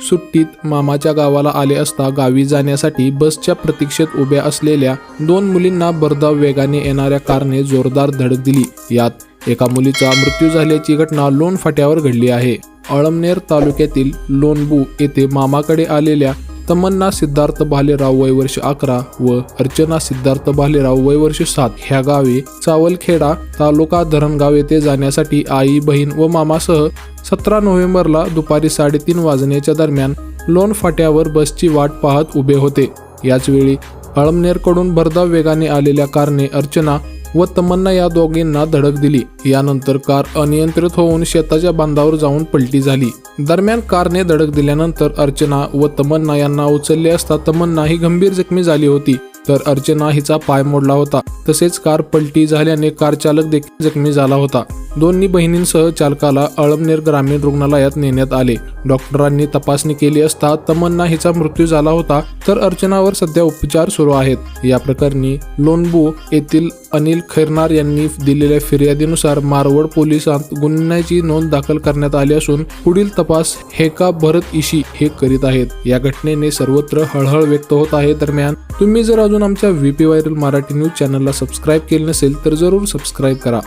सुट्टीत मामाच्या गावाला आले असता गावी जाण्यासाठी बसच्या प्रतीक्षेत उभ्या असलेल्या 2 मुलींना भरधाव वेगाने येणाऱ्या कारने जोरदार धडक दिली। यात एका मुलीचा मृत्यू झाल्याची घटना लोण फाट्यावर घडली आहे। अळमनेर तालुक्यातील लोणबू येथे मामाकडे आलेल्या तमन्ना सिद्धार्थ भालेराव वय वर्ष 11 व अर्चना सिद्धार्थ भालेराव वय वर्ष 7 ह्या गावी चावलखेडा तालुका धरणगाव येथे जाण्यासाठी आई, बहीण व मामासह 17 नोव्हेंबरला दुपारी 3:30 वाजण्याच्या दरम्यान लोण फाट्यावर बसची वाट पाहत उभे होते। याचवेळी अळमनेरकडून भरधाव वेगाने आलेल्या कारने अर्चना व तमन्ना या दोघींना धडक दिली। यानंतर कार अनियंत्रित होऊन शेताच्या बांधावर जाऊन पलटी झाली। दरम्यान कारने धडक दिल्यानंतर अर्चना व तमन्ना यांना उचलले असता तमन्ना ही गंभीर जखमी झाली होती, तर अर्चना हिचा पाय मोडला होता। तसेच कार पलटी झाल्याने कार चालक देखील जखमी झाला होता। दोन्ही बहिणींसह चालकाला अळमनेर ग्रामीण रुग्णालयात नेण्यात आले। डॉक्टरांनी तपासणी केली असता तमन्ना हिचा मृत्यू झाला होता, तर अर्चनावर सध्या उपचार सुरू आहेत। या प्रकरणी लोणबू येथील अनिल खैरनार यांनी दिलेल्या फिर्यादीनुसार मारवड पोलिसांत गुन्ह्याची नोंद दाखल करण्यात आली असून पुढील तपास हेका भरत इशी हे करीत आहेत। या घटनेने सर्वत्र हळहळ व्यक्त होत आहे। दरम्यान तुम्ही जर अजून आमच्या VP व्हायरल मराठी न्यूज चॅनलला सबस्क्राईब केले नसेल तर जरूर सबस्क्राईब करा।